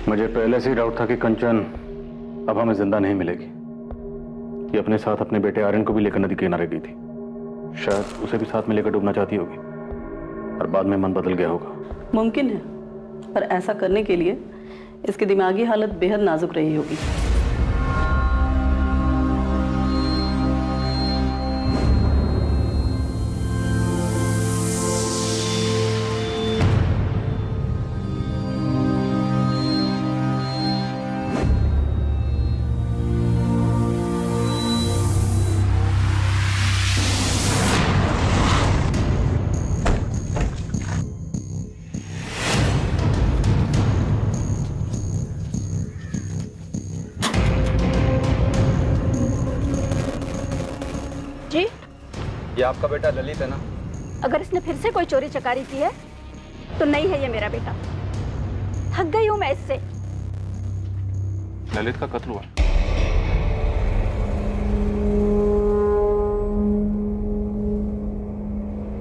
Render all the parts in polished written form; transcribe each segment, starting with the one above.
मुझे पहले से ही डाउट था कि कंचन अब हमें जिंदा नहीं मिलेगी। ये अपने साथ अपने बेटे आर्यन को भी लेकर नदी किनारे गई थी। शायद उसे भी साथ में लेकर डूबना चाहती होगी और बाद में मन बदल गया होगा। मुमकिन है, पर ऐसा करने के लिए इसकी दिमागी हालत बेहद नाजुक रही होगी। जी, ये आपका बेटा ललित है ना? अगर इसने फिर से कोई चोरी चकारी की है तो नहीं है ये मेरा बेटा। थक गई हूं मैं इससे। ललित का कत्ल हुआ।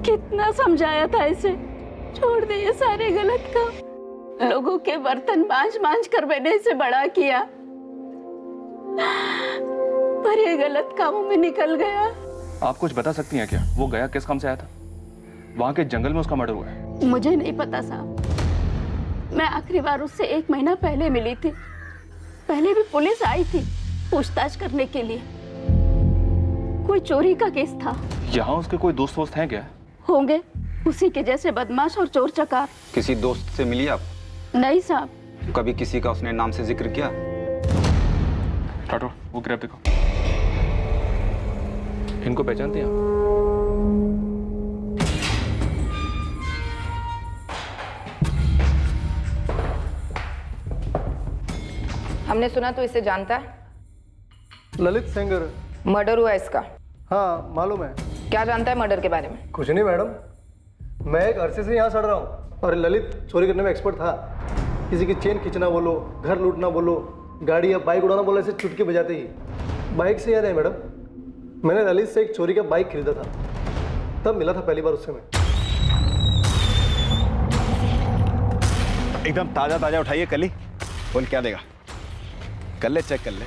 कितना समझाया था इसे, छोड़ दे ये सारे गलत काम। लोगों के बर्तन मांझ मांझ कर मैंने इसे बड़ा किया, पर ये गलत कामों में निकल गया। आप कुछ बता सकती हैं क्या? वो गया किस काम से आया था? वहां के जंगल में उसका मर्डर हुआ है। मुझे नहीं पता साहब, मैं आखिरी बार उससे 1 महीना पहले मिली थी। पहले भी पुलिस आई थी पूछताछ करने के लिए। कोई चोरी का केस था। यहाँ उसके कोई दोस्त वोस्त हैं क्या? होंगे, उसी के जैसे बदमाश और चोर चकार। किसी दोस्त से मिली आप? नहीं साहब। कभी किसी का उसने नाम से जिक्र किया? टाटो, वो ग्रैब देखो। इनको पहचानते हैं आप? हमने सुना तो इसे जानता है। ललित सेंगर। मर्डर हुआ इसका? हाँ मालूम है। क्या जानता है मर्डर के बारे में? कुछ नहीं मैडम, मैं एक अरसे से यहाँ सड़ रहा हूँ और ललित चोरी करने में एक्सपर्ट था। किसी की चेन खींचना बोलो, घर लूटना बोलो, गाड़ी या बाइक उड़ाना बोलो, ऐसे चुटकी बजाते ही। बाइक से याद है मैडम, मैंने ललित से एक चोरी का बाइक खरीदा था, तब मिला था पहली बार उससे मैं। एकदम ताजा ताजा उठाइए कल ही। बोल क्या देगा? कर ले, चेक कर ले।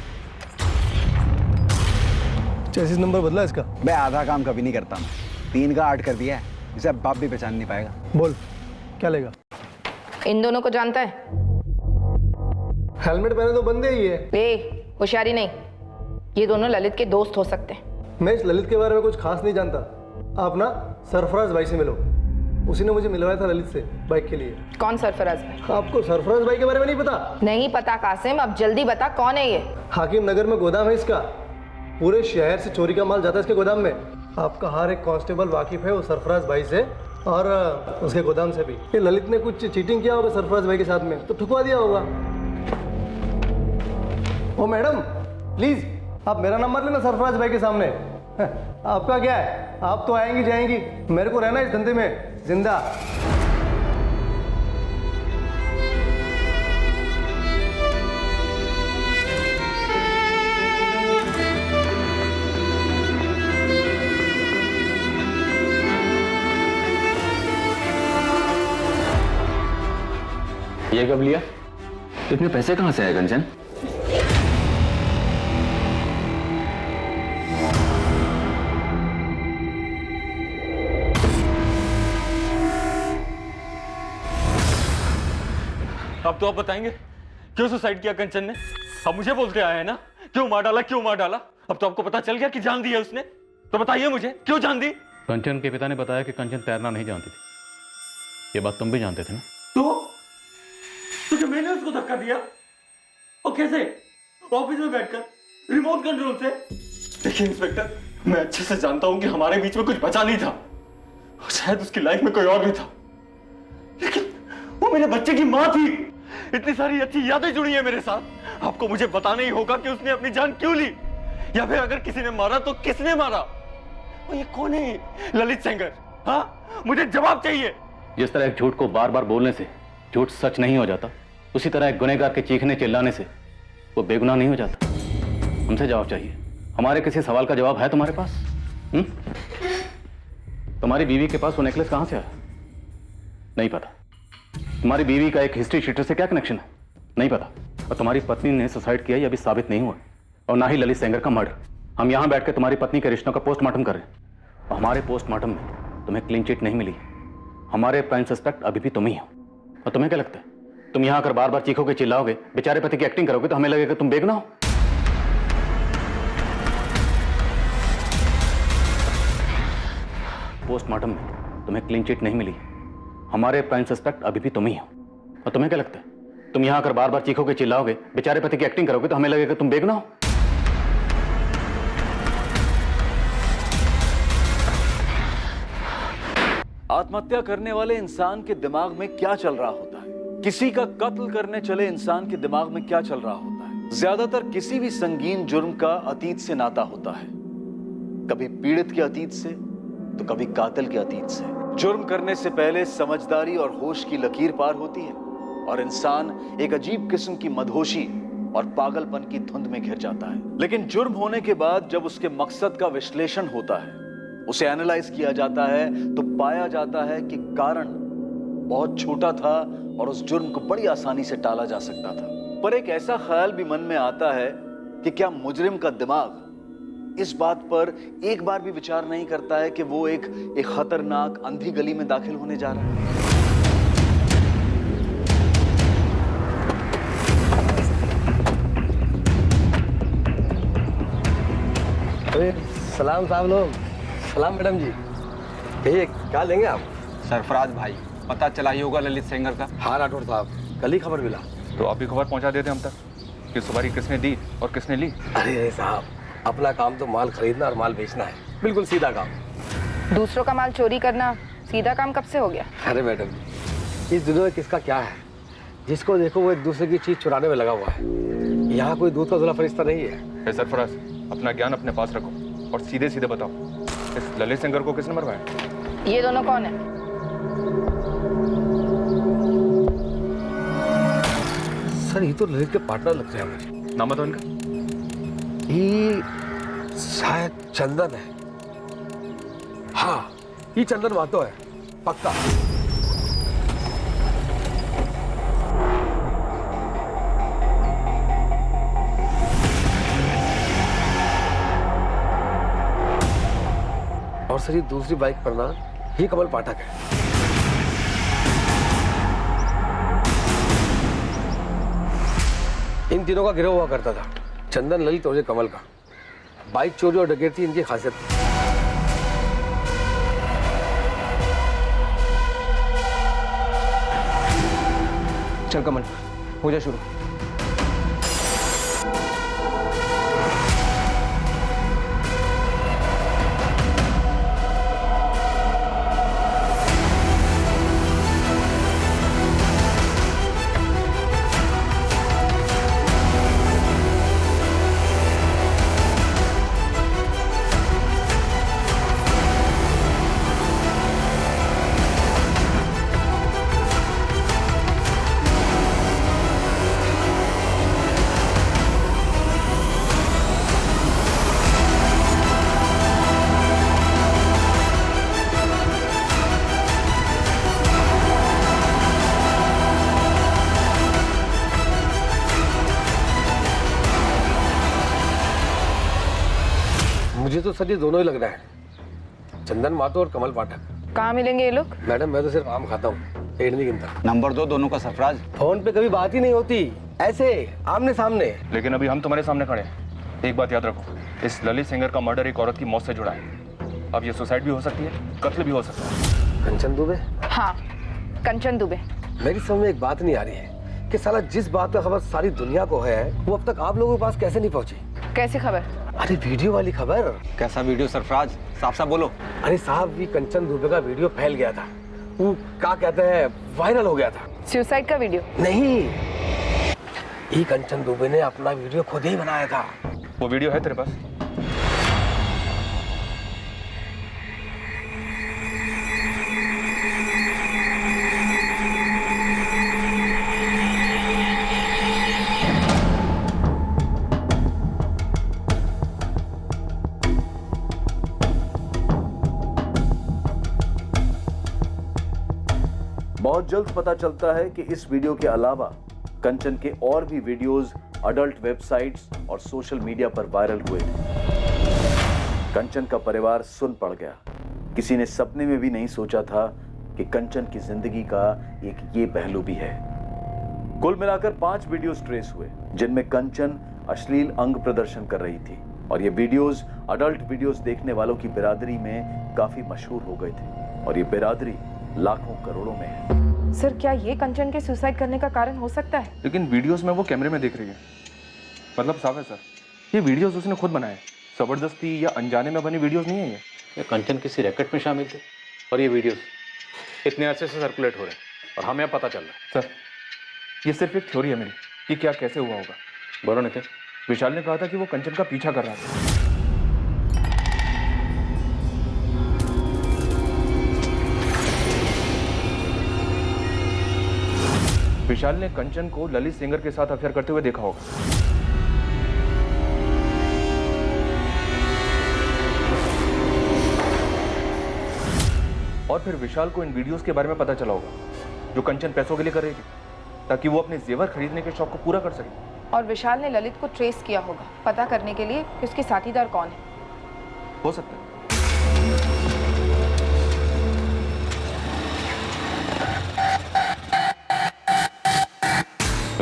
चेसिस नंबर बदला इसका? मैं आधा काम कभी नहीं करता, मैं 3 का 8 कर दिया है। इसे अब बाप भी पहचान नहीं पाएगा। बोल क्या लेगा? इन दोनों को जानता है? हेलमेट पहने तो बंदे ही है। ए, होशियारी नहीं, ये दोनों ललित के दोस्त हो सकते हैं। मैं इस ललित के बारे में कुछ खास नहीं जानता। आप ना सरफराज भाई से मिलो, उसी ने मुझे मिलवाया था ललित से बाइक के लिए। कौन सरफराज भाई? आपको सरफराज भाई के बारे में नहीं पता? नहीं पता कासिम, अब जल्दी बता कौन है ये? हाकिम नगर में गोदाम है इसका, पूरे शहर से चोरी का माल जाता है इसके गोदाम में। आपका हर एक कांस्टेबल वाकिफ है वो सरफराज भाई से और उसके गोदाम से भी। ये ललित ने कुछ चीटिंग किया होगा सरफराज भाई के साथ में, तो ठुकवा दिया होगा। ओ मैडम प्लीज आप मेरा नंबर लेना सरफराज भाई के सामने। आपका क्या है, आप तो आएंगी जाएंगी, मेरे को रहना इस धंधे में जिंदा। ये कब लिया? इतने पैसे कहां से आए कंचन? अब तो आप बताएंगे क्यों सुसाइड किया कंचन ने? अब मुझे बोलते आए हैं ना, क्यों मार डाला, क्यों मार डाला? अब तो आपको पता चल गया कि जान दी है उसने, तो बताइए मुझे क्यों जान दी? कंचन के पिता ने बताया कि कंचन तैरना नहीं जानती थी। ये बात तुम भी जानते थे ना? तो क्या मैंने उसको धक्का दिया? और कैसे? ऑफिस में बैठकर रिमोट कंट्रोल से? देखिए इंस्पेक्टर, मैं अच्छे से जानता हूं कि हमारे बीच में कुछ बचा नहीं था और शायद उसकी लाइफ में कोई और भी था, लेकिन वो मेरे बच्चे की मां थी। इतनी सारी अच्छी यादें जुड़ी है मेरे साथ। आपको मुझे बताना ही होगा कि उसने अपनी जान क्यों ली, या फिर अगर किसी ने मारा तो किसने मारा? और ये कौन है ललित सेंगर? हाँ, मुझे जवाब चाहिए। जिस तरह एक झूठ को बार बार बोलने से झूठ सच नहीं हो जाता, उसी तरह एक गुनहगार के चीखने चिल्लाने से वो बेगुनाह नहीं हो जाता। हमसे जवाब चाहिए। हमारे किसी सवाल का जवाब है तुम्हारे पास? तुम्हारी बीवी के पास वो नेकलेस कहां से आया? नहीं पता। तुम्हारी बीवी का एक हिस्ट्री शीटर से क्या कनेक्शन है? नहीं पता। और तुम्हारी पत्नी ने सुसाइड किया ये अभी साबित नहीं हुआ, और ना ही ललित सेंगर का मर्डर। हम यहाँ बैठ के तुम्हारी पत्नी के रिश्तों का पोस्टमार्टम कर रहे हैं, और हमारे पोस्टमार्टम में तुम्हें क्लीन चिट नहीं मिली। हमारे प्राइम सस्पेक्ट अभी भी तुम ही हो। और तुम्हें क्या लगता है, तुम यहाँ आकर बार बार चीखोगे, चिल्लाओगे, बेचारे पति की एक्टिंग करोगे तो हमें लगेगा तुम बेगुनाह हो। पोस्टमार्टम में तुम्हें क्लीन चिट नहीं मिली। हमारे प्राइम सस्पेक्ट अभी भी तुम ही हो। और तुम्हें क्या लगता है, तुम यहाँ आकर बार बार चीखोगे, चिल्लाओगे, बेचारे पति की एक्टिंग करोगे तो हमें लगेगा तुम बेगुनाह हो। आत्महत्या करने वाले इंसान के दिमाग में क्या चल रहा होता है, किसी का कत्ल करने चले इंसान के दिमाग में क्या चल रहा होता है। ज्यादातर किसी भी संगीन जुर्म का अतीत से नाता होता है, कभी पीड़ित के अतीत से तो कभी कातिल के अतीत से। जुर्म करने से पहले समझदारी और होश की लकीर पार होती है और इंसान एक अजीब किस्म की मदहोशी और पागलपन की धुंध में घिर जाता है। लेकिन जुर्म होने के बाद जब उसके मकसद का विश्लेषण होता है, उसे एनालाइज किया जाता है, तो पाया जाता है कि कारण बहुत छोटा था और उस जुर्म को बड़ी आसानी से टाला जा सकता था। पर एक ऐसा ख्याल भी मन में आता है कि क्या मुजरिम का दिमाग इस बात पर एक बार भी विचार नहीं करता है कि वो एक खतरनाक अंधी गली में दाखिल होने जा रहा है। अरे सलाम साहब लोग। सलाम मैडम जी। कहिए क्या लेंगे आप? सरफराज भाई, पता चला ही होगा ललित सेंगर का। हाँ राठौर साहब, कल ही खबर मिला। तो आप भी खबर पहुंचा देते हम तक कि सवारी किसने दी और किसने ली। अरे साहब, अपना काम तो माल खरीदना और माल बेचना है, बिल्कुल सीधा काम। दूसरों का माल चोरी करना सीधा काम कब से हो गया? अरे मैडम, इस दुनिया में किसका क्या है, जिसको देखो वो एक दूसरे की चीज चुराने में लगा हुआ है। यहाँ कोई दूध का धुला फरिश्ता नहीं है। सरफराज, अपना ज्ञान अपने पास रखो और सीधे सीधे बताओ, इस ललित सेंगर को किसने मरवाया? ये दोनों कौन है? सर ये तो ललित के पार्टनर लगते हैं मुझे। नाम बताओ इनका। ये शायद चंदन है। हाँ, ये चंदन मातो है पक्का। और सर ये दूसरी बाइक पर ना, ये कमल पाठक है। इन तीनों का गिरोह हुआ करता था, चंदन, ललित और ये कमल का। बाइक चोरी और डकैती इनकी खासियत थी। चल कमल, हो जा शुरू। मुझे तो सर ये दोनों ही लग रहा है, चंदन मातो और कमल पाठक। कहाँ मिलेंगे ये लोग? मैडम मैं तो सिर्फ आम खाता हूँ, पेड़ नहीं गिनता। नंबर 2 दोनों का सरफराज। फोन पे कभी बात ही नहीं होती, ऐसे आमने सामने। लेकिन अभी हम तुम्हारे सामने खड़े हैं। एक बात याद रखो, इस ललित सेंगर का मर्डर एक औरत की मौत से जुड़ा है। अब ये सुसाइड भी हो सकती है, कत्ल भी हो सकता है। कंचन दुबे? हाँ, कंचन दुबे। मेरी समझ में एक बात नहीं आ रही है कि साला जिस बात का खबर सारी दुनिया को है, वो अब तक आप लोगों के पास कैसे नहीं पहुंची? कैसी खबर? अरे वीडियो वाली खबर। कैसा वीडियो सरफराज, साफ साफ बोलो। अरे साहब, ये कंचन दुबे का वीडियो फैल गया था, वो क्या कहते हैं, वायरल हो गया था। सुसाइड का वीडियो? नहीं, ये कंचन दुबे ने अपना वीडियो खुद ही बनाया था। वो वीडियो है तेरे पास? बहुत जल्द पता चलता है कि इस वीडियो के अलावा कंचन के और भी वीडियोस अडल्ट वेबसाइट्स और सोशल मीडिया पर वायरल हुए। कंचन का परिवार सुन पड़ गया। किसी ने सपने में भी नहीं सोचा था कि कंचन की जिंदगी का एक ये पहलू भी है। कुल मिलाकर 5 वीडियोस ट्रेस हुए जिनमें कंचन अश्लील अंग प्रदर्शन कर रही थी और ये वीडियोस अडल्ट वीडियोस देखने वालों की बिरादरी में काफी मशहूर हो गए थे और ये बिरादरी लाखों करोड़ों में है। सर, क्या ये कंचन के सुसाइड करने का कारण हो सकता है? लेकिन वीडियोस में वो कैमरे में देख रही है, मतलब साफ है सर, ये वीडियोस उसने खुद बनाए, जबरदस्ती या अनजाने में बनी वीडियोस नहीं है ये। कंचन किसी रैकेट में शामिल थे और ये वीडियोस इतने अरसे से सर्कुलेट हो रहे हैं और हमें पता चल रहा है। सर, ये सिर्फ एक थ्योरी है मेरी कि क्या कैसे हुआ होगा। बोलो नितिन। विशाल ने कहा था कि वो कंचन का पीछा कर रहा था। विशाल ने कंचन को ललित सेंगर के साथ अफेयर करते हुए देखा होगा। और फिर विशाल को इन वीडियोस के बारे में पता चला होगा जो कंचन पैसों के लिए कर रही थी, ताकि वो अपने जेवर खरीदने के शौक को पूरा कर सके। और विशाल ने ललित को ट्रेस किया होगा पता करने के लिए कि उसके साथीदार कौन है। हो सकता है।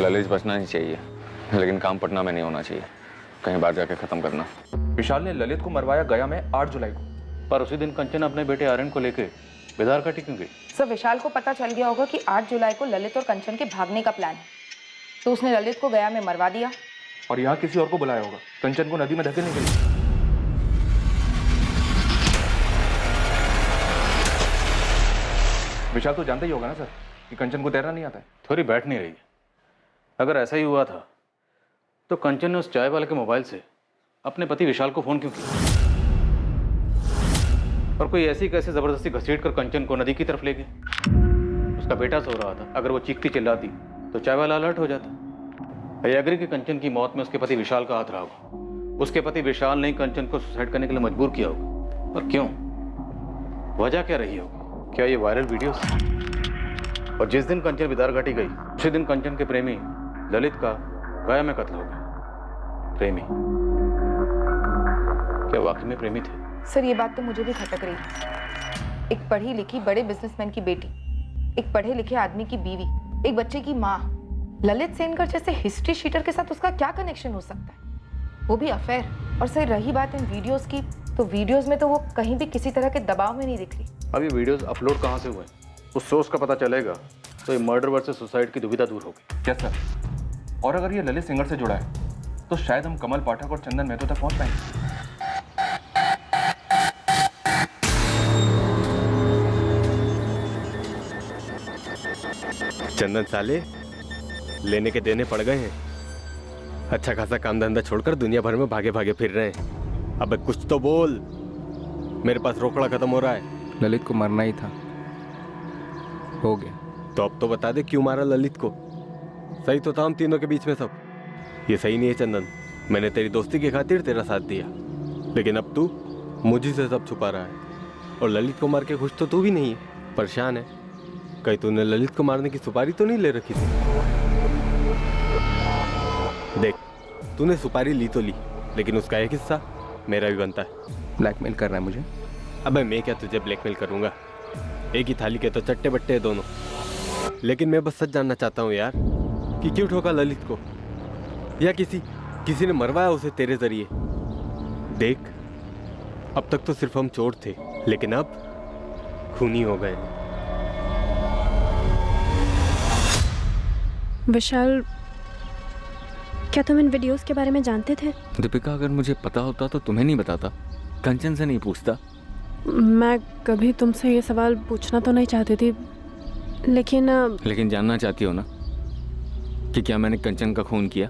ललित बचना ही चाहिए, लेकिन काम पटना में नहीं होना चाहिए, कहीं बाहर जाके खत्म करना। विशाल ने ललित को मरवाया गया में 8 जुलाई को, पर उसी दिन कंचन अपने बेटे आर्यन को लेके बेदारघाटी क्यों गई? सर, विशाल को पता चल गया होगा कि 8 जुलाई को ललित और कंचन के भागने का प्लान है, तो उसने ललित को गया में मरवा दिया और यहाँ किसी और को बुलाया होगा कंचन को नदी में धकेलने के लिए। विशाल तो जानता ही होगा ना सर कि कंचन को तैरना नहीं आता है। थोड़ी बैठ नहीं रही है। अगर ऐसा ही हुआ था तो कंचन ने उस चाय वाले के मोबाइल से अपने पति विशाल को फोन क्यों किया? और कोई ऐसी कैसे जबरदस्ती घसीट कर कंचन को नदी की तरफ ले गए? उसका बेटा सो रहा था, अगर वो चीखती चिल्लाती तो चाय वाला अलर्ट हो जाता। आई एग्री कि कंचन की मौत में उसके पति विशाल का हाथ रहा होगा। उसके पति विशाल ने कंचन को सुसाइड करने के लिए मजबूर किया होगा, पर क्यों? वजह क्या रही होगी? क्या ये वायरल वीडियोस? और जिस दिन कंचन बेदारघाटी गई उसी दिन कंचन के प्रेमी ललित का गया में कत्ल हो गया। प्रेमी? क्या वाकई में प्रेमी थे? सर, ये बात तो मुझे भी खटक रही है। एक पढ़ी लिखी बड़े बिजनेसमैन की बेटी, एक पढ़े लिखे आदमी की बीवी, एक बच्चे की माँ, ललित सेनकर जैसे हिस्ट्री शीटर के साथ उसका क्या कनेक्शन हो सकता है, वो भी अफेयर। और सर, रही बात इन वीडियोस की, तो वीडियोस में तो वो कहीं भी किसी तरह के दबाव में नहीं दिख रही। अब ये वीडियोस अपलोड कहाँ से हुए? उस सोर्स का पता चलेगा तो ये मर्डर वर्सेस सुसाइड की दुविधा दूर होगी। क्या सर? और अगर ये ललित सेंगर से जुड़ा है तो शायद हम कमल पाठक और चंदन महतो तक पहुंच पाएंगे। चंदन साले, लेने के देने पड़ गए हैं। अच्छा खासा काम धंधा छोड़कर दुनिया भर में भागे भागे फिर रहे हैं। अबे कुछ तो बोल, मेरे पास रोकड़ा खत्म हो रहा है। ललित को मरना ही था, हो गया। तो अब तो बता दे क्यों मारा ललित को? सही तो था हम तीनों के बीच में सब। ये सही नहीं है चंदन, मैंने तेरी दोस्ती की खातिर तेरा साथ दिया, लेकिन अब तू मुझे से सब छुपा रहा है। और ललित को मार के खुश तो तू भी नहीं है, परेशान है। कहीं तूने ललित को मारने की सुपारी तो नहीं ले रखी थी? देख, तूने सुपारी ली तो ली, लेकिन उसका एक हिस्सा मेरा भी बनता है। ब्लैकमेल कर रहा है मुझे? अबे मैं क्या तुझे ब्लैकमेल करूंगा? एक ही थाली के तो चट्टे बट्टे हैं दोनों। लेकिन मैं बस सच जानना चाहता हूँ यार कि क्यों ठोका ललित को, या किसी ने मरवाया उसे तेरे जरिए? देख, अब तक तो सिर्फ हम चोर थे, लेकिन अब खूनी हो गए। विशाल, क्या तुम इन वीडियोस के बारे में जानते थे? दीपिका, अगर मुझे पता होता तो तुम्हें नहीं बताता, कंचन से नहीं पूछता। मैं कभी तुमसे ये सवाल पूछना तो नहीं चाहती थी, लेकिन जानना चाहती हो ना कि क्या मैंने कंचन का खून किया,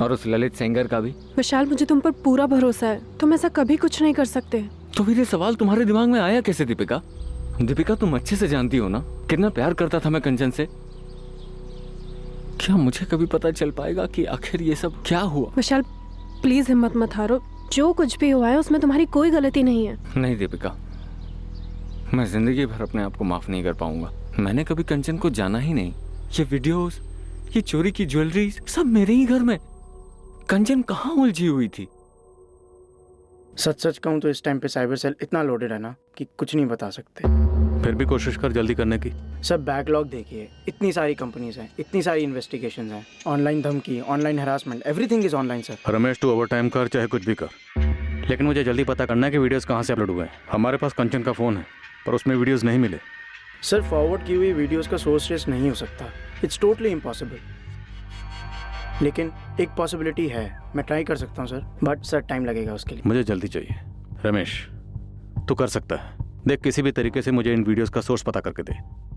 और उस ललित सेंगर का भी? विशाल, मुझे तुम पर पूरा भरोसा है, तुम ऐसा कभी कुछ नहीं कर सकते। तो फिर ये सवाल तुम्हारे दिमाग में आया कैसे दीपिका? दीपिका, तुम अच्छे से जानती हो ना कितना प्यार करता था मैं कंचन से। क्या मुझे कभी पता चल पाएगा कि आखिर ये सब क्या हुआ? विशाल, प्लीज हिम्मत मत हारो, जो कुछ भी हुआ है उसमें तुम्हारी कोई गलती नहीं है। नहीं दीपिका, मैं जिंदगी भर अपने आप को माफ नहीं कर पाऊंगा। मैंने कभी कंचन को जाना ही नहीं। ये वीडियोस, ये चोरी की ज्वेलरी सब मेरे ही घर में। कंचन कहाँ उलझी हुई थी? सच सच कहूँ तो इस टाइम पे साइबर सेल इतना लोडेड है ना कि कुछ नहीं बता सकते। फिर भी कोशिश कर जल्दी करने की। सब बैकलॉग देखिए, इतनी सारी कंपनीज हैं, इतनी सारी इन्वेस्टिगेशंस हैं, ऑनलाइन धमकी, online harassment, everything is online sir. Ramesh तू ओवर टाइम कर चाहे कुछ भी कर, लेकिन मुझे जल्दी पता करना है कि वीडियोस कहाँ से अपलोड हुए हैं। हमारे पास कंचन का फ़ोन है पर उसमें वीडियोस नहीं मिले। सर फॉरवर्ड की हुई वीडियोस का सोर्स ट्रेस नहीं हो सकता, इट्स टोटली इम्पॉसिबल। लेकिन एक पॉसिबिलिटी है, मैं ट्राई कर सकता हूँ सर, बट सर टाइम लगेगा उसके लिए। मुझे जल्दी चाहिए। रमेश तू कर सकता है, देख किसी भी तरीके से मुझे इन वीडियोस का सोर्स पता करके दे।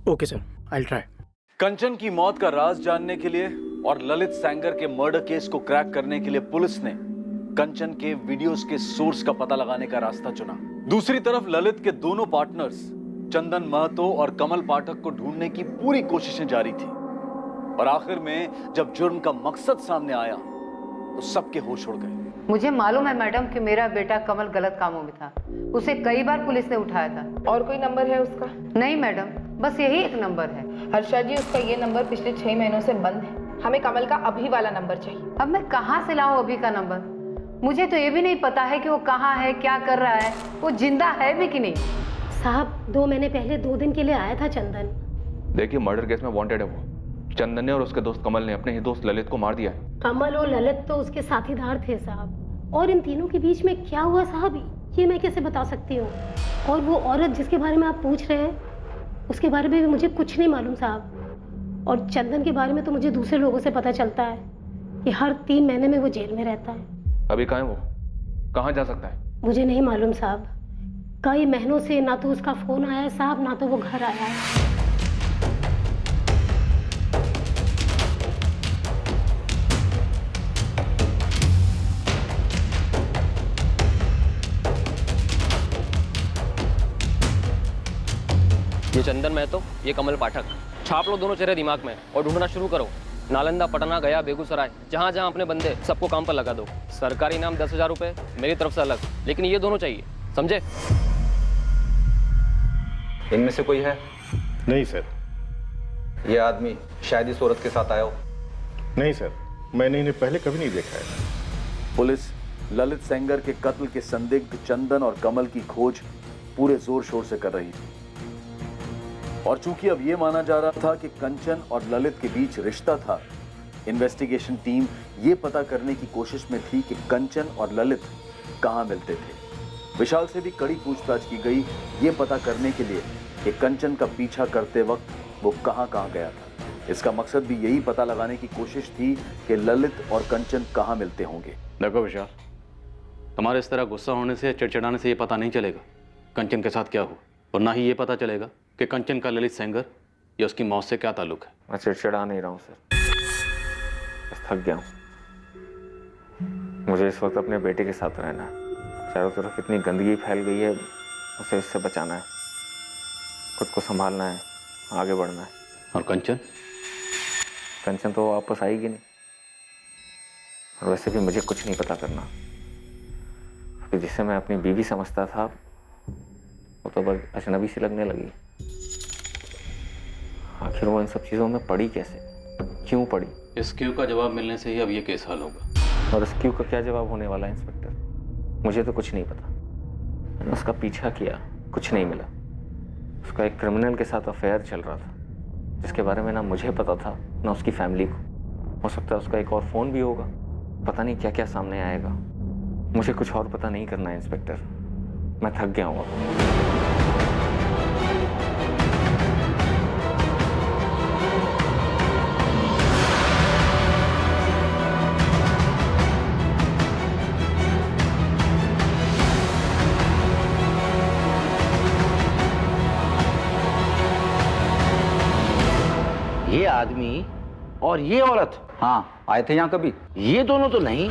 Okay sir, I will try. Kanchan की मौत का राज जानने के लिए और ललित सेंगर के मर्डर केस को क्रैक करने के लिए पुलिस ने कंचन के वीडियोस के सोर्स का पता लगाने का रास्ता चुना। दूसरी तरफ ललित के दोनों पार्टनर्स चंदन महतो और कमल पाठक को ढूंढने की पूरी कोशिशें जारी थी और आखिर में जब जुर्म का मकसद सामने आया तो सबके होश उड़ गए। मुझे मालूम है मैडम कि मेरा बेटा कमल गलत कामों में था, उसे कई बार पुलिस ने उठाया था। और कोई नंबर है उसका? नहीं मैडम, बस यही एक नंबर है। हर्षा जी, उसका ये नंबर पिछले 6 महीनों से बंद है। हमें कमल का अभी वाला नंबर चाहिए। अब मैं कहाँ से लाऊं अभी का नंबर? मुझे तो ये भी नहीं पता है कि वो कहाँ है, क्या कर रहा है, वो जिंदा है भी कि नहीं। साहब 2 महीने पहले 2 दिन के लिए आया था चंदन। देखिए मर्डर केस में वांटेड है वो। चंदन ने और उसके दोस्त कमल ने अपने ही दोस्त ललित को मार दिया है। कमल और ललित तो उसके साथीदार थे साहब, और इन तीनों के बीच में क्या हुआ साहब ये मैं कैसे बता सकती हूँ। और वो औरत जिसके बारे में आप पूछ रहे हैं उसके बारे में भी मुझे कुछ नहीं मालूम साहब। और चंदन के बारे में तो मुझे दूसरे लोगों से पता चलता है कि हर 3 महीने में वो जेल में रहता है। अभी कहाँ है वो? कहाँ जा सकता है? मुझे नहीं मालूम साहब। कई महीनों से ना तो उसका फोन आया है साहब, ना तो वो घर आया है। ये चंदन महतो, ये कमल पाठक। छाप लो दोनों चेहरे दिमाग में और ढूंढना शुरू करो। नालंदा, पटना, गया, बेगूसराय, जहाँ जहाँ अपने बंदे सबको काम पर लगा दो। सरकारी इनाम 10,000 रुपये मेरी तरफ से अलग, लेकिन ये दोनों चाहिए, समझे? इनमें से कोई है? नहीं सर। ये आदमी शायद इस औरत के साथ आया हो। नहीं सर, मैंने इन्हें पहले कभी नहीं देखा है। पुलिस ललित सेंगर के कत्ल के संदिग्ध चंदन और कमल की खोज पूरे जोर शोर से कर रही थी और चूंकि अब यह माना जा रहा था कि कंचन और ललित के बीच रिश्ता था, इन्वेस्टिगेशन टीम ये पता करने की कोशिश में थी कि कंचन और ललित कहां मिलते थे। विशाल से भी कड़ी पूछताछ की गई ये पता करने के लिए कि कंचन का पीछा करते वक्त वो कहां गया था। इसका मकसद भी यही पता लगाने की कोशिश थी कि ललित और कंचन कहां मिलते होंगे। देखो विशाल, तुम्हारे इस तरह गुस्सा होने से, चिड़चिड़ाने से ये पता नहीं चलेगा कंचन के साथ क्या हुआ, और ना ही ये पता चलेगा कि कंचन का ललित सेंगर या उसकी मौत से क्या ताल्लुक है। मैं चिड़चिड़ा नहीं रहा हूँ सर, बस थक गया हूँ। मुझे इस वक्त अपने बेटे के साथ रहना है। चारों तरफ इतनी गंदगी फैल गई है, उसे इससे बचाना है, खुद को संभालना है, आगे बढ़ना है। और कंचन? कंचन तो वापस आएगी नहीं, और वैसे भी मुझे कुछ नहीं पता करना। अभी जिसे मैं अपनी बीवी समझता था वो तो बस अजनबी सी लगने लगी। आखिर वो इन सब चीज़ों में पड़ी कैसे, क्यों पड़ी? इस क्यों का जवाब मिलने से ही अब ये केस हल होगा। और इस क्यों का क्या जवाब होने वाला है इंस्पेक्टर? मुझे तो कुछ नहीं पता। मैंने उसका पीछा किया, कुछ नहीं मिला। उसका एक क्रिमिनल के साथ अफेयर चल रहा था जिसके बारे में ना मुझे पता था ना उसकी फैमिली को। हो सकता है उसका एक और फ़ोन भी होगा, पता नहीं क्या क्या सामने आएगा। मुझे कुछ और पता नहीं करना है इंस्पेक्टर, मैं थक गया हूँ अब। ये आदमी और ये औरत, हाँ आए थे यहाँ कभी? ये दोनों तो नहीं,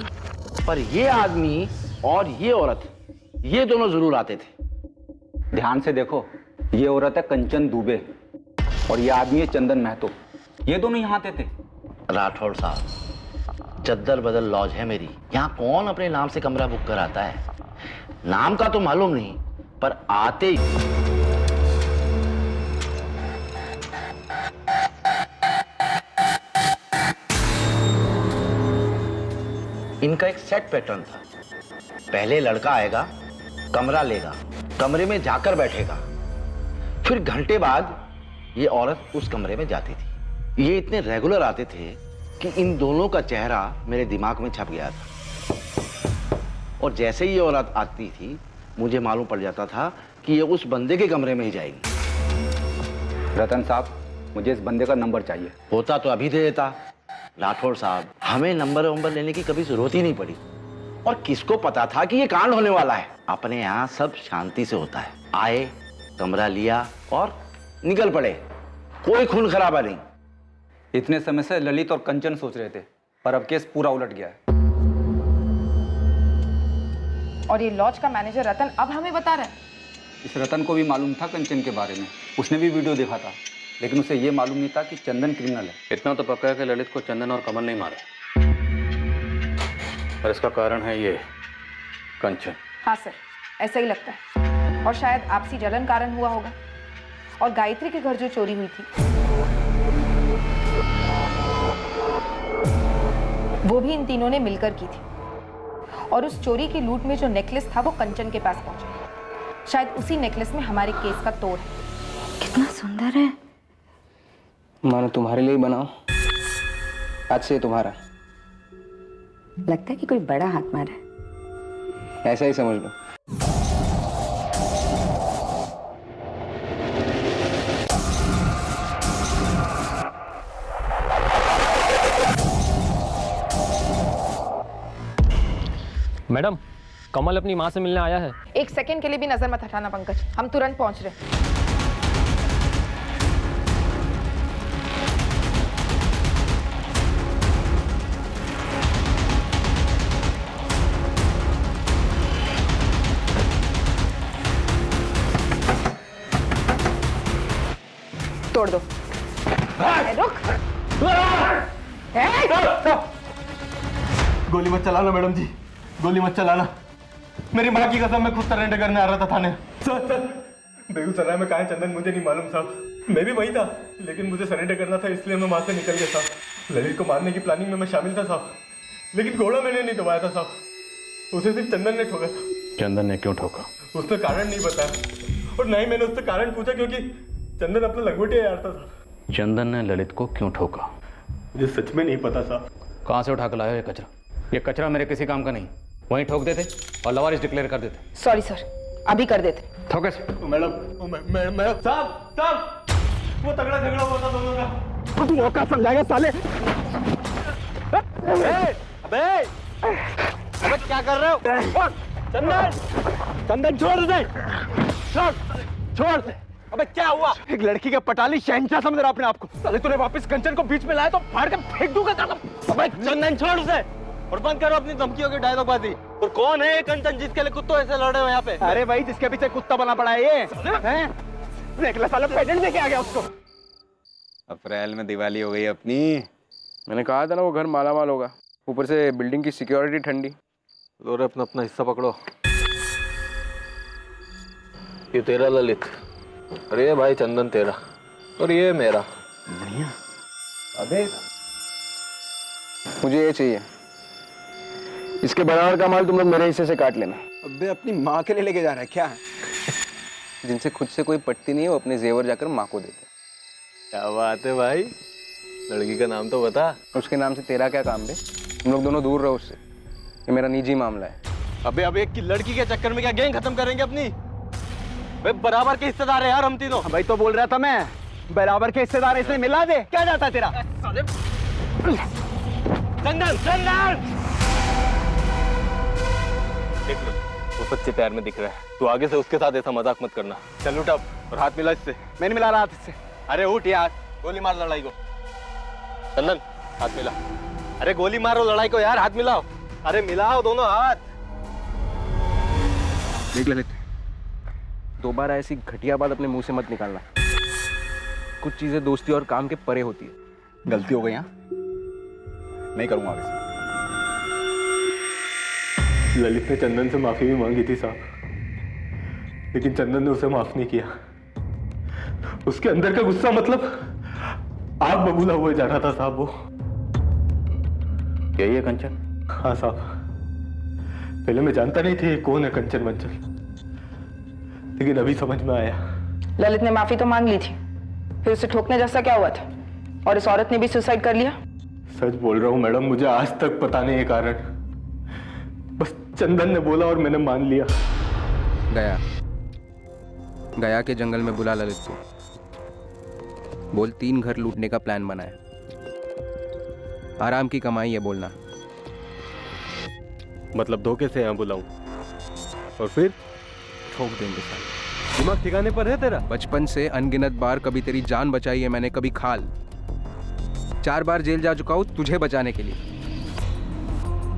पर ये आदमी और ये औरत, ये दोनों जरूर आते थे। ध्यान से देखो, ये औरत है कंचन दुबे और ये आदमी है चंदन महतो। ये दोनों यहाँ आते थे। राठौड़ साहब, चद्दर बदल लॉज है मेरी, यहाँ कौन अपने नाम से कमरा बुक कराता है? नाम का तो मालूम नहीं, पर आते ही इनका एक सेट पैटर्न था। पहले लड़का आएगा, कमरा लेगा, कमरे में जाकर बैठेगा, फिर घंटे बाद ये औरत उस कमरे में जाती थी। ये इतने रेगुलर आते थे कि इन दोनों का चेहरा मेरे दिमाग में छप गया था। और जैसे ही ये औरत आती थी, मुझे मालूम पड़ जाता था कि ये उस बंदे के कमरे में ही जाएगी। रतन साहब, मुझे इस बंदे का नंबर चाहिए। होता तो अभी दे देता। राठौड़ साहब, हमें नंबर लेने की कभी जरूरत ही नहीं पड़ी। और किसको पता था कि ये कांड होने वाला है। अपने यहाँ सब शांति से होता है। आए, कमरा लिया और निकल पड़े। कोई खून खराबा नहीं। इतने समय से ललित और कंचन सोच रहे थे, पर अब केस पूरा उलट गया है। और ये लॉज का मैनेजर रतन अब हमें बता रहा है। इस रतन को भी मालूम था कंचन के बारे में, उसने भी वीडियो देखा था, लेकिन उसे ये मालूम नहीं था कि चंदन क्रिमिनल है। इतना तो पक्का है कि ललित को चंदन और कमल नहीं मारा, और इसका कारण है ये कंचन। हाँ सर, ऐसा ही लगता है। और शायद आपसी जलन कारण हुआ होगा। और गायत्री के घर जो चोरी हुई थी, वो भी इन तीनों ने मिलकर की थी। और उस चोरी की लूट में जो नेकलेस था वो कंचन के पास पहुंचा। शायद उसी नेकलेस में हमारे केस का तोड़ है। कितना सुंदर है। मानो तुम्हारे लिए ही बनाओ। आज से तुम्हारा। लगता है कि कोई बड़ा हाथ मारा है। ऐसा ही समझ लो। मैडम, कमल अपनी माँ से मिलने आया है। एक सेकंड के लिए भी नजर मत हटाना पंकज, हम तुरंत पहुंच रहे हैं। तोड़ दो। रुक। गोली मत चलाना मैडम जी, गोली मत चलाना। मेरी माँ की कसम, मैं खुद सरेंडर करने आ रहा था थाने। सर, बेगूसराय में कहाँ है चंदन मुझे नहीं मालूम साहब। मैं भी वही था, लेकिन मुझे सरेंडर करना था, इसलिए मैं वहां से निकल गया साहब। ललित को मारने की प्लानिंग में मैं शामिल था साहब, लेकिन घोड़ा मैंने नहीं दबाया था साहब। उसे सिर्फ चंदन ने ठोका था। चंदन ने क्यों ठोका? उसने कारण नहीं बताया, और ना ही मैंने उससे कारण पूछा, क्योंकि चंदन अपना लंगोटिया यारता था। चंदन ने ललित को क्यों ठोका? मुझे सच में नहीं पता साहब। कहाँ से उठा कर लाया ये कचरा? ये कचरा मेरे किसी काम का नहीं। वहीं ठोक देते और लवारिस डिक्लेयर कर देते। सॉरी सर, अभी कर देते। ठोके मैडम, मैं साहब, वो तगड़ा झगड़ा हुआ था दोनों का। तू मौका समझाएगा साले। अबे क्या कर रहे हो? चंदन छोड़ दे, छोड़ दे। अबे क्या हुआ? एक लड़की का पटाली शहंशाह समझ रहा अपने आप को। साले तूने वापस कंचन को बीच में लाया तो फाड़ के फेंक दूंगा कसम। अबे चंदन छोड़ दे और बंद करो अपनी धमकियों की डायलॉगबाजी। और कौन है ये कंचन जिसके लिए कुत्तों ऐसे लड़ रहे हो यहाँ पे? अरे भाई, जिसके पीछे कुत्ता बना पड़ा है ये, हैं? नेकलेस वाला पेटेंट देके आ गया उसको। अप्रैल में दिवाली हो गई अपनी। मैंने कहा था ना वो घर मालामाल होगा, ऊपर से बिल्डिंग की सिक्योरिटी ठंडी। तो अपना अपना हिस्सा पकड़ो। ये तेरा ललित, और ये भाई चंदन तेरा, और ये मेरा। बढ़िया। अबे मुझे ये चाहिए, इसके बराबर का माल तुम लोग मेरे हिस्से से काट लेना। अबे अपनी माँ के लिए लेके जा रहा है क्या? जिनसे खुद से कोई पटती नहीं है, वो अपने जेवर जाकर माँ को देते। क्या बात है भाई, लड़की का नाम तो बता। उसके नाम से तेरा क्या काम बे? तुम लोग दोनों दूर रहो उससे, ये मेरा निजी मामला है। अबे एक की लड़की के चक्कर में क्या गैंग खत्म करेंगे अपनी? वे बराबर के हिस्सेदार है यार हम तीनों। भाई तो बोल रहा था मैं, बराबर के हिस्सेदार इसने मिला दे। क्या जाता है तेरा? चंदन, चंदन! देख लो, वो सच्चे प्यार में दिख रहा है। तू आगे से उसके साथ ऐसा मजाक मत करना। चल उठ अब और हाथ मिला इससे। मैं नहीं मिला रहा हाथ इससे। अरे उठ यार, गोली मार लड़ाई को। चंदन, हाथ मिला। अरे गोली मारो लड़ाई को यार, हाथ मिलाओ। अरे मिलाओ दोनों हाथ। देख ललित, दोबारा ऐसी घटिया बात अपने मुंह से मत निकालना। कुछ चीजें दोस्ती और काम के परे होती है। गलती हो गई यहाँ, नहीं करूंगा आगे से। ललित ने चंदन से माफी भी मांगी थी साहब, लेकिन चंदन ने उसे माफ नहीं किया। उसके अंदर का गुस्सा मतलब आग बबूला हुआ जा रहा था साहब। वो यही है कंचन, हाँ साहब, पहले मैं जानता नहीं थी कौन है कंचन वंचन, लेकिन अभी समझ में आया। ललित ने माफी तो मांग ली थी, फिर उसे ठोकने जैसा क्या हुआ था? और इस औरत ने भी सुसाइड कर लिया? सच बोल रहा हूँ मैडम, मुझे आज तक पता नहीं है कारण, बस चंदन ने बोला और मैंने मान लिया। गया के जंगल में बुला ललित को, बोल 3 घर लूटने का प्लान बनाया, आराम की कमाई है बोलना। मतलब धोखे से यहाँ बुलाऊं और फिर ठोक देंगे साहब। दिमाग ठिकाने पर है तेरा? बचपन से अनगिनत बार कभी तेरी जान बचाई है मैंने, कभी खाल। 4 बार जेल जा चुका हूं तुझे बचाने के लिए।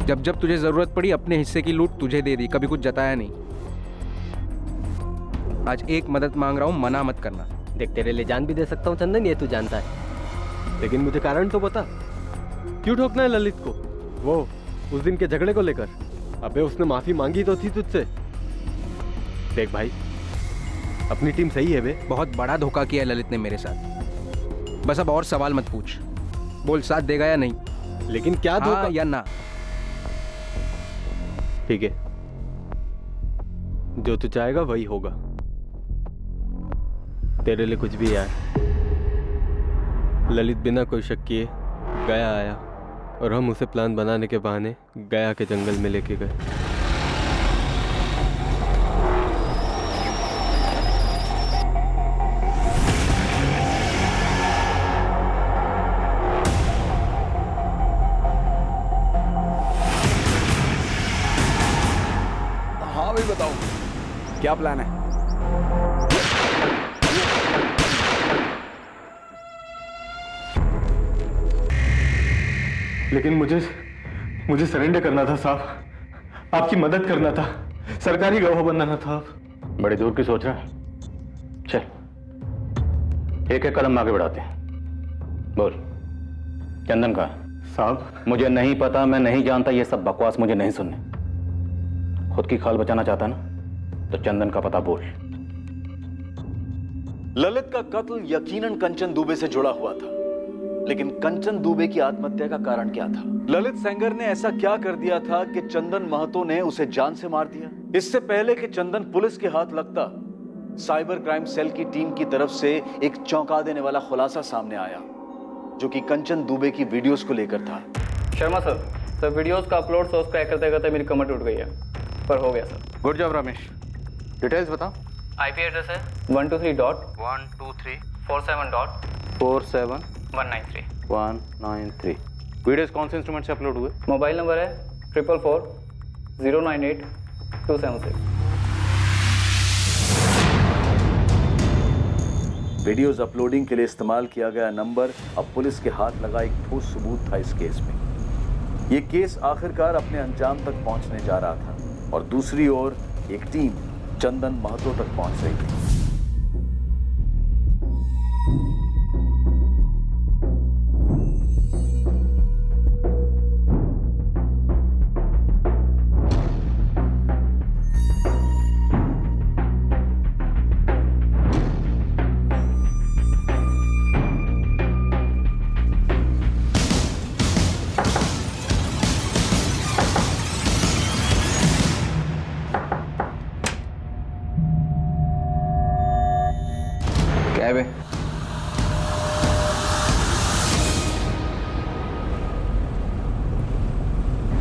जब जब तुझे जरूरत पड़ी अपने हिस्से की लूट तुझे दे दी, कभी कुछ जताया नहीं। आज एक मदद मांग रहा हूं, मना मत करना। देख तेरे लिए जान भी दे सकता हूँ चंदन, ये तू जानता है, लेकिन मुझे कारण तो बता, क्यों ठोकना है ललित को? वो उस दिन के झगड़े को लेकर? अबे उसने माफी मांगी तो थी तुझसे। देख भाई, अपनी टीम सही है बे। बहुत बड़ा धोखा किया है ललित ने मेरे साथ। बस अब और सवाल मत पूछ, बोल साथ देगा या नहीं। लेकिन क्या धोखा? हाँ या ना? ठीक है, जो तू चाहेगा वही होगा। तेरे लिए कुछ भी यार। ललित बिना कोई शक किए गया आया और हम उसे प्लान बनाने के बहाने गया के जंगल में लेके गए। हाँ भाई बताओ, क्या प्लान है? लेकिन मुझे सरेंडर करना था साहब, आपकी मदद करना था, सरकारी गवाह बनाना था। बड़े दूर की सोच रहा है। चल एक एक कदम आगे बढ़ाते हैं। बोल, चंदन का? साहब मुझे नहीं पता, मैं नहीं जानता, ये सब बकवास मुझे नहीं सुनने। खुद की खाल बचाना चाहता ना तो चंदन का पता बोल। ललित का कत्ल यकीनन कंचन दुबे से जुड़ा हुआ था, लेकिन कंचन दुबे की आत्महत्या का कारण क्या था? ललित सेंगर ने ऐसा क्या कर दिया था कि चंदन महतो ने उसे जान से मार दिया? इससे पहले कि चंदन पुलिस के हाथ लगता, साइबर क्राइम सेल की टीम की तरफ से एक चौंका देने वाला खुलासा सामने आया, जो कि कंचन दुबे की वीडियोस को लेकर था। शर्मा सर, वीडियोस का अपलोड सोर्स क्रैक करते करते मेरी कमर टूट गई है, पर हो गया sir. Good job Ramesh, details बताओ। आईपी एड्रेस है 123.123.47.193 वीडियोस कौन से इंस्ट्रूमेंट से अपलोड हुए? मोबाइल नंबर है 444-098-276। वीडियोस अपलोडिंग के लिए इस्तेमाल किया गया नंबर अब पुलिस के हाथ लगा एक ठोस सबूत था इस केस में। ये केस आखिरकार अपने अंजाम तक पहुंचने जा रहा था और दूसरी ओर एक टीम चंदन महतो तक पहुंच रही थी।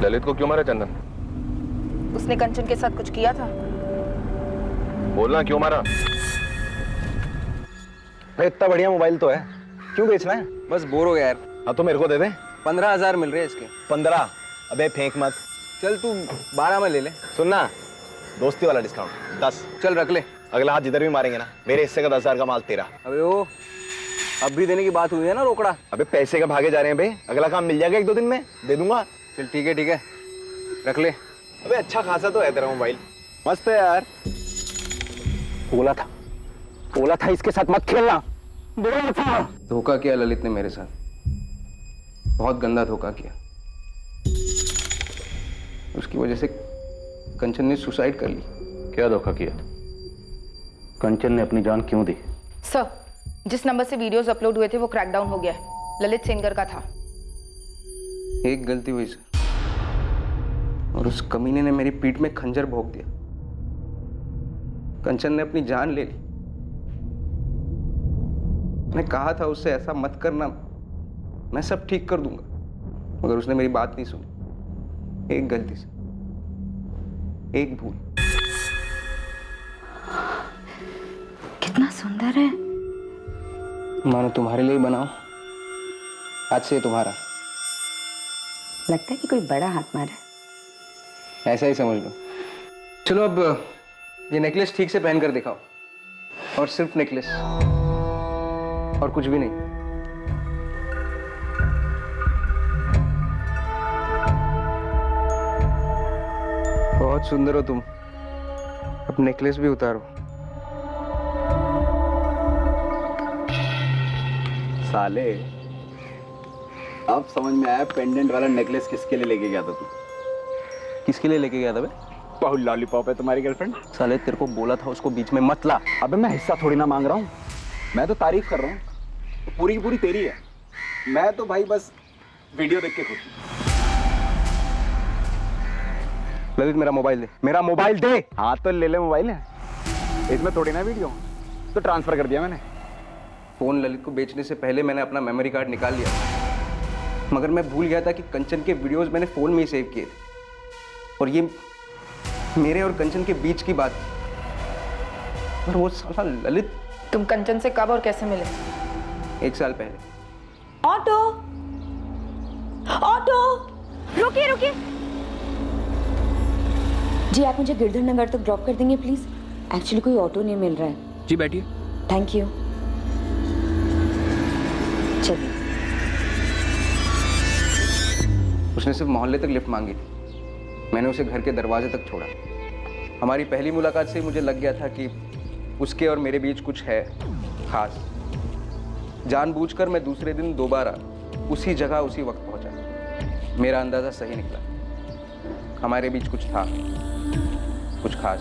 ललित को क्यों मारा चंदन? उसने कंचन के साथ कुछ किया था। बोलना, क्यों मारा? भाई इतना बढ़िया मोबाइल तो है, क्यों बेचना है? बस बोर हो गया यार। हाँ तो मेरे को दे दे। 15,000 मिल रहे हैं इसके। 15? अबे फेंक मत। चल तू 12 में ले ले। सुनना, दोस्ती वाला डिस्काउंट 10। चल रख ले। अगला हाथ जिधर भी मारेंगे ना, मेरे हिस्से का 10,000 का माल तेरा। अबे वो अब भी देने की बात हुई है ना, रोकड़ा। अबे पैसे का भागे जा रहे हैं बे, अगला काम मिल जाएगा 1-2 दिन में, दे दूंगा। चल ठीक है, रख ले। अबे अच्छा खासा तो है तेरा मोबाइल, मस्त है यार। बोला था इसके साथ मत खेलना, बोला था। धोखा किया ललित ने मेरे साथ, बहुत गंदा धोखा किया। उसकी वजह से कंचन ने सुसाइड कर ली। क्या धोखा किया? कंचन ने अपनी जान क्यों दी? सर, जिस नंबर से वीडियोस अपलोड हुए थे वो क्रैकडाउन हो गया है, ललित सेंगर का था। एक गलती हुई सर, और उस कमीने ने मेरी पीठ में खंजर भोंक दिया। कंचन ने अपनी जान ले ली। मैंने कहा था उससे ऐसा मत करना, मैं सब ठीक कर दूंगा, मगर उसने मेरी बात नहीं सुनी। एक गलती से, एक भूल। कितना सुंदर है। मानो तुम्हारे लिए बनाओ, आज से तुम्हारा। लगता है कि कोई बड़ा हाथ मारा है। ऐसा ही समझ लो। चलो अब ये नेकलेस ठीक से पहन कर दिखाओ, और सिर्फ नेकलेस और कुछ भी नहीं। बहुत सुंदर हो तुम। अब नेकलेस भी उतारो। साले, अब समझ में आया पेंडेंट वाला नेकलेस किसके लिए लेके गया था तू। किसके लिए लेके गया था बे? बहुत लॉलीपॉप है तुम्हारी गर्लफ्रेंड। साले तेरे को बोला था उसको बीच में मत ला। अबे मैं हिस्सा थोड़ी ना मांग रहा हूँ, मैं तो तारीफ कर रहा हूँ। पूरी की पूरी तेरी है। मैं तो भाई बस वीडियो देख के खुश हूँ। ललित मेरा मोबाइल दे, मेरा मोबाइल दे। हाँ तो ले ले मोबाइल है, इसमें थोड़ी ना वीडियो, तो ट्रांसफर कर दिया मैंने। फोन ललित को बेचने से पहले मैंने अपना मेमोरी कार्ड निकाल लिया, मगर मैं भूल गया था कि कंचन के वीडियोस मैंने फोन में ही सेव किए थे, और ये मेरे और कंचन के बीच की बात थी। और वो साला ललित। तुम कंचन से कब और कैसे मिले? 1 साल पहले। ऑटो, ऑटो, रुकिए रुकिए। जी आप मुझे गिरधर नगर तक ड्रॉप कर देंगे प्लीज? एक्चुअली कोई ऑटो नहीं मिल रहा है। जी बैठिए। Thank you. चलिए। उसने सिर्फ मोहल्ले तक लिफ्ट मांगी थी, मैंने उसे घर के दरवाजे तक छोड़ा। हमारी पहली मुलाकात से मुझे लग गया था कि उसके और मेरे बीच कुछ है खास। जानबूझकर मैं दूसरे दिन दोबारा उसी जगह उसी वक्त पहुंचा। मेरा अंदाजा सही निकला, हमारे बीच कुछ था, कुछ खास।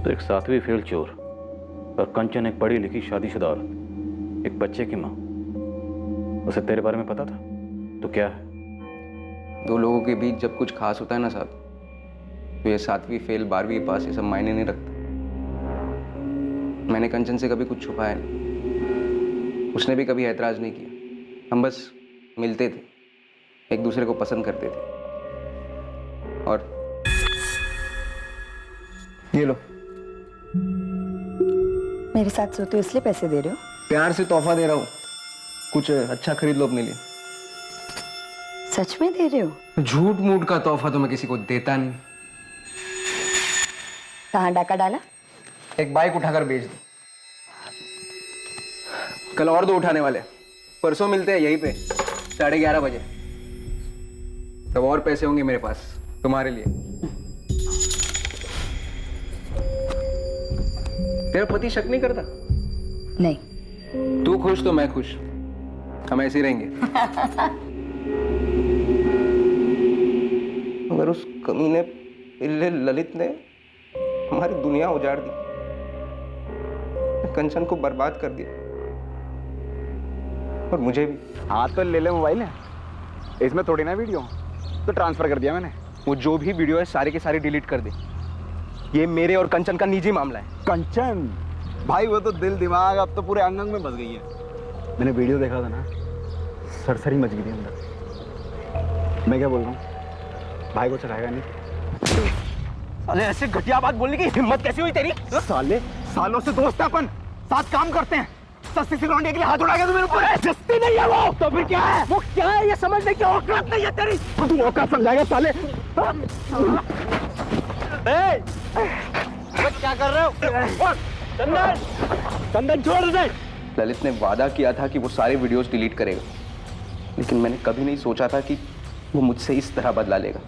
तो एक 7वीं फेल चोर और कंचन एक पढ़ी लिखी शादीशुदा औरत, एक बच्चे की माँ। उसे तेरे बारे में पता था तो क्या है? 2 लोगों के बीच जब कुछ खास होता है ना साहब, तो ये 7वीं फेल 12वीं पास ये सब मायने नहीं रखता। मैंने कंचन से कभी कुछ छुपाया नहीं, उसने भी कभी ऐतराज नहीं किया। हम बस मिलते थे, एक दूसरे को पसंद करते थे। और ये लो। मेरे साथ सोते हो इसलिए पैसे दे रहे हो? प्यार से तोहफा दे रहा हूँ, कुछ अच्छा खरीद लो अपने लिए। सच में दे रहे हो? झूठ मूठ का तोहफा तो मैं किसी को देता नहीं। कहाँ डाका डाला? एक बाइक उठाकर बेच दी। कल और 2 उठाने वाले, परसों मिलते हैं यहीं पे 11:30 बजे। तब और पैसे होंगे मेरे पास तुम्हारे लिए। तेरा पति शक नहीं करता? नहीं। तू खुश तो मैं खुश, हम ऐसे ही रहेंगे। मगर उस कमीने पिल्ले ललित ने हमारी दुनिया उजाड़ दी, कंचन को बर्बाद कर दिया, और मुझे भी। हाँ तो ले ले मोबाइल है, इसमें थोड़ी ना वीडियो, तो ट्रांसफर कर दिया मैंने। वो जो भी वीडियो है सारे के सारे डिलीट कर दे। ये मेरे और कंचन का निजी मामला है। कंचन भाई वो तो दिल दिमाग अब तो पूरे अंग अंग में बस गई है। मैंने वीडियो देखा था ना, सरसरी मच गई थी अंदर। मैं क्या बोल रहा हूँ, भाई को चढ़ाएगा नहीं? साले ऐसे घटिया बात बोलने की हिम्मत कैसी हुई तेरी? साले सालों से दोस्त है अपन, साथ काम करते हैं। सस्ती सी लौंडे के लिए हाथ उठाएगा तू मेरे ऊपर? सस्ती नहीं है वो, तो फिर क्या है? वो क्या है ये समझने की औकात नहीं है तेरी। तू औकात समझाएगा साले? क्या कर रहे हो? चंदन, चंदन छोड़ दे। ललित ने वादा किया था कि वो सारे वीडियोस डिलीट करेगा, लेकिन मैंने कभी नहीं सोचा था कि वो मुझसे इस तरह बदला लेगा।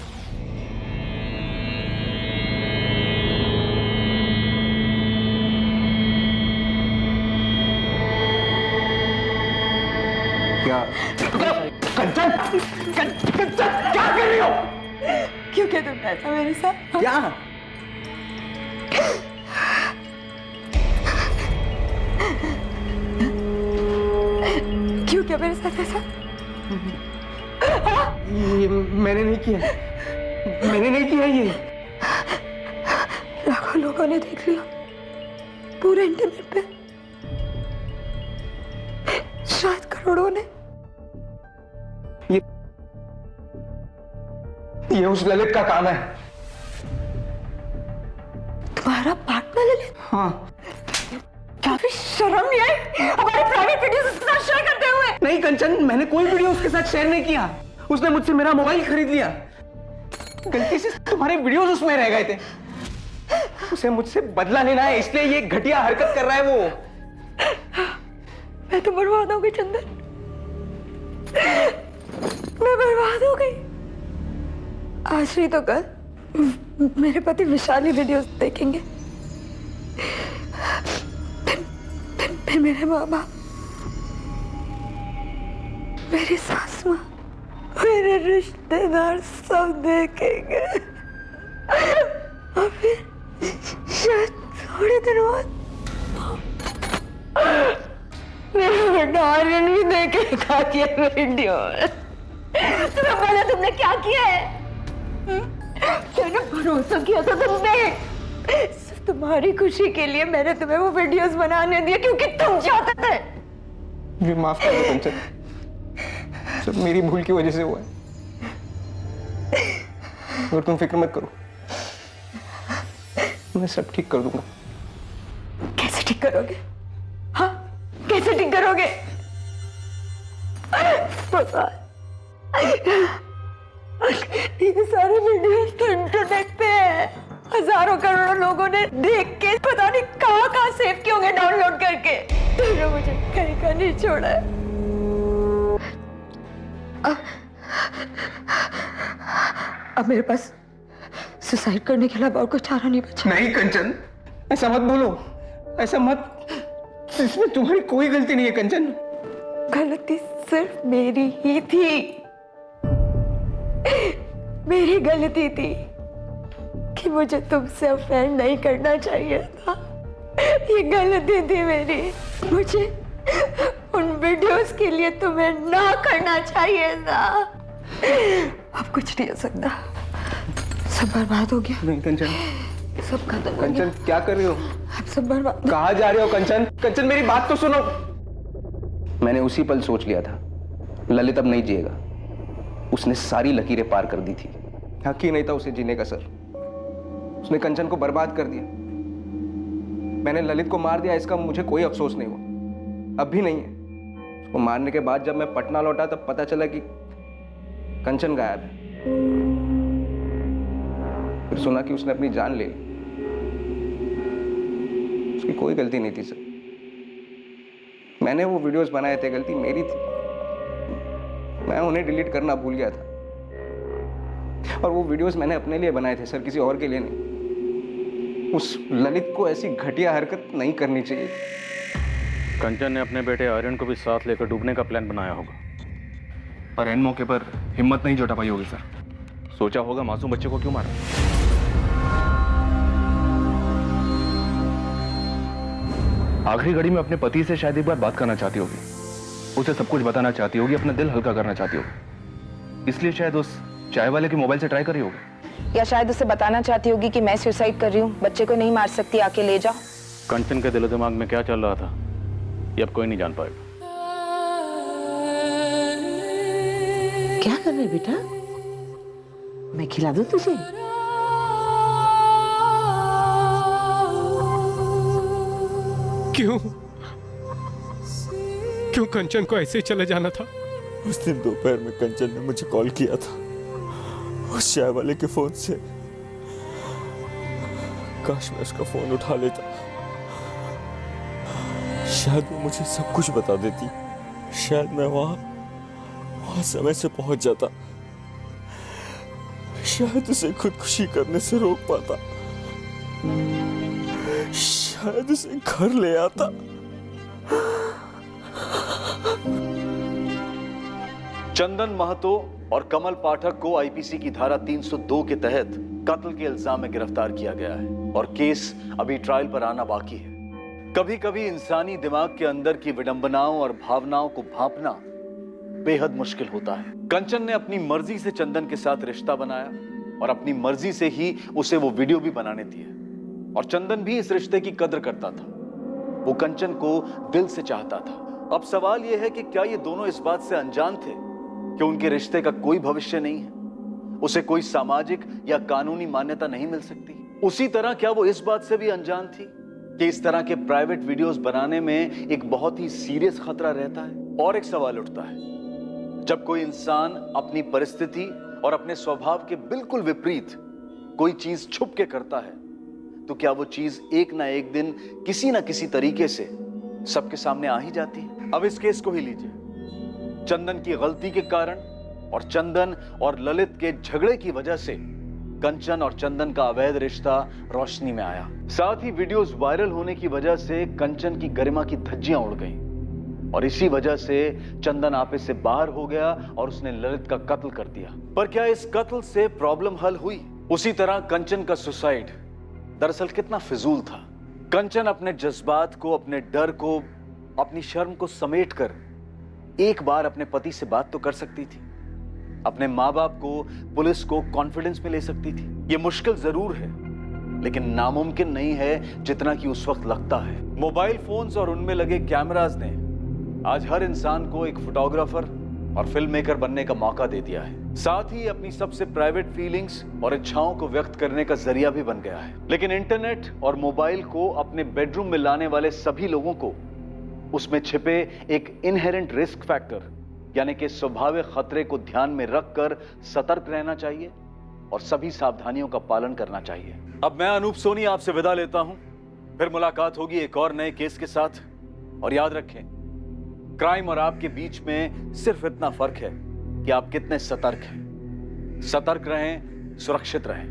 क्या कंचन, कंचन क्या कर रही हो? क्यों क्या तुम ऐसा मेरे साथ? क्या? क्यों किया मेरे साथ ऐसा? ये मैंने नहीं किया, मैंने नहीं किया ये। लाखों लोगों ने देख लिया पूरे इंटरनेट पे, शायद करोड़ों ने। ये उस ललित का काम है। तुम्हारा पार्टनर ललित? हाँ। क्या भी शर्म नहीं आई हमारे प्राइवेट वीडियोस उसके साथ शेयर करते हुए? नहीं कंचन, मैंने कोई वीडियो उसके साथ शेयर नहीं किया। उसने मुझसे मेरा मोबाइल खरीद लिया, गलती से तुम्हारे वीडियोस उसमें रह गए थे। उसे मुझसे बदला लेना है, इसलिए ये घटिया हरकत कर रहा है वो। मैं तो बर्बाद हो गई चंदन, मैं बर्बाद हो गई। आज नहीं तो कल मेरे पति विशाली वीडियोस देखेंगे, फिर मेरे माँ बाप, मेरी सास माँ, मेरे रिश्तेदार सब देखेंगे। और फिर शायद थोड़े दिन बाद मेरा बेटा आर्यन भी देखेगा ये वीडियो। तुम्हें पता तुमने क्या किया है? मैंने भरोसा किया था तुम पे, सिर्फ तुम्हारी खुशी के लिए मैंने तुम्हें वो वीडियोस बनाने दिए क्योंकि तुम चाहते थे। मुझे माफ कर दो कंचन, सब मेरी भूल की वजह से हुआ है। और तुम फिक्र मत करो, मैं सब ठीक कर दूंगा। कैसे ठीक करोगे? हाँ, कैसे ठीक करोगे? पता ये सारे वीडियोस तो इंटरनेट पे है, हजारों करोड़ों लोगों ने देख के पता नहीं कहाँ सेव किए होंगे डाउनलोड करके। तुमने मुझे कहीं का नहीं छोड़ा है। अब मेरे पास सुसाइड करने के अलावा और कोई चारा नहीं बचा। नहीं कंचन, ऐसा मत बोलो, ऐसा मत, इसमें तुम्हारी कोई गलती नहीं है कंचन। गलती सिर्फ मेरी ही थी, मेरी गलती थी कि मुझे तुमसे अफेयर नहीं करना चाहिए था। ये गलती थी मेरी, मुझे उन वीडियोस के लिए तुम्हें ना करना चाहिए था। अब कुछ नहीं हो सकता, सब बर्बाद हो गया। नहीं कंचन, सब खत्म हो कंचन गया। क्या कर रही हो? अब सब बर्बाद। कहाँ जा रहे हो कंचन? कंचन मेरी बात तो सुनो। मैंने उसी पल सोच लिया था ललित अब नहीं जिएगा। उसने सारी लकीरें पार कर दी थी। हक ही नहीं था उसे जीने का सर। उसने कंचन को बर्बाद कर दिया। मैंने ललित को मार दिया, इसका मुझे कोई अफसोस नहीं हुआ, अब भी नहीं है। उसको मारने के बाद जब मैं पटना लौटा तब पता चला कि कंचन गायब है। फिर सुना कि उसने अपनी जान ले ली। उसकी कोई गलती नहीं थी सर, मैंने वो वीडियोस बनाए थे, गलती मेरी थी। मैं उन्हें डिलीट करना भूल गया था। और वो वीडियोस मैंने अपने लिए बनाए थे सर, किसी और के लिए नहीं। उस ललित को ऐसी घटिया हरकत नहीं करनी चाहिए। कंचन ने अपने बेटे आर्यन को भी साथ लेकर डूबने का प्लान बनाया होगा, पर एन मौके पर हिम्मत नहीं जुटा पाई होगी सर। सोचा होगा मासूम बच्चे को क्यों मारा। आखिरी घड़ी में अपने पति से शायद एक बार बात करना चाहती होगी, उसे सब कुछ बताना चाहती होगी, अपना दिल हल्का करना चाहती होगी, इसलिए शायद उस चाय वाले के मोबाइल से ट्राई करी होगी। या शायद उसे बताना चाहती होगी कि मैं सुसाइड कर रही हूँ, बच्चे को नहीं मार सकती, आके ले जाओ। कंचन के दिलो दिमाग में क्या चल रहा था ये अब कोई नहीं जान पाएगा। क्या कर रहे बेटा? मैं खिला दूं तुझे? क्यों क्यों कंचन को ऐसे ही चले जाना था? उस दिन दोपहर में कंचन ने मुझे कॉल किया था उस चाय वाले के फोन से। काश मैं उसका फोन उठा लेता, शायद वो मुझे सब कुछ बता देती, शायद मैं वहां समय से पहुंच जाता, शायद उसे खुदकुशी करने से रोक पाता, शायद उसे घर ले आता। चंदन महतो और कमल पाठक को आईपीसी की धारा 302 के तहत कत्ल के इल्जाम में गिरफ्तार किया गया है और केस अभी ट्रायल पर आना बाकी है। कभी कभी इंसानी दिमाग के अंदर की विडंबनाओं और भावनाओं को भांपना बेहद मुश्किल होता है। कंचन ने अपनी मर्जी से चंदन के साथ रिश्ता बनाया और अपनी मर्जी से ही उसे वो वीडियो भी बनाने दिए, और चंदन भी इस रिश्ते की कद्र करता था। वो कंचन को दिल से चाहता था। अब सवाल यह है कि क्या ये दोनों इस बात से अनजान थे कि उनके रिश्ते का कोई भविष्य नहीं है, उसे कोई सामाजिक या कानूनी मान्यता नहीं मिल सकती। उसी तरह क्या वो इस बात से भी अनजान थी कि इस तरह के प्राइवेट वीडियोस बनाने में एक बहुत ही सीरियस खतरा रहता है। और एक सवाल उठता है, जब कोई इंसान अपनी परिस्थिति और अपने स्वभाव के बिल्कुल विपरीत कोई चीज छुप के करता है, तो क्या वो चीज एक ना एक दिन किसी ना किसी तरीके से सबके सामने आ ही जाती है। अब इस केस को ही लीजिए। चंदन की गलती के कारण और चंदन और ललित के झगड़े की वजह से कंचन और चंदन का अवैध रिश्ता रोशनी में आया। साथ ही वीडियोस वायरल होने की वजह से कंचन की गरिमा की धज्जियां उड़ गईं और इसी वजह से चंदन आपे से बाहर हो गया और उसने ललित का कत्ल कर दिया। पर क्या इस कत्ल से प्रॉब्लम हल हुई? उसी तरह कंचन का सुसाइड दरअसल कितना फिजूल था। कंचन अपने जज्बात को, अपने डर को, अपनी शर्म को समेटकर एक बार अपने पति से बात तो कर सकती थी, अपने माँ बाप को, पुलिस को कॉन्फिडेंस में ले सकती थी। यह मुश्किल जरूर है लेकिन नामुमकिन नहीं है जितना कि उस वक्त लगता है। मोबाइल फोन्स और उनमें लगे कैमरास ने आज हर इंसान को एक फोटोग्राफर और फिल्म मेकर बनने का मौका दे दिया है। साथ ही अपनी सबसे प्राइवेट फीलिंग्स और इच्छाओं को व्यक्त करने का जरिया भी बन गया है। लेकिन इंटरनेट और मोबाइल को अपने बेडरूम में लाने वाले सभी लोगों को उसमें छिपे एक इनहेरेंट रिस्क फैक्टर यानी कि स्वाभाविक खतरे को ध्यान में रखकर सतर्क रहना चाहिए और सभी सावधानियों का पालन करना चाहिए। अब मैं अनूप सोनी आपसे विदा लेता हूं, फिर मुलाकात होगी एक और नए केस के साथ। और याद रखें, क्राइम और आपके बीच में सिर्फ इतना फर्क है कि आप कितने सतर्क हैं। सतर्क रहें, सुरक्षित रहें।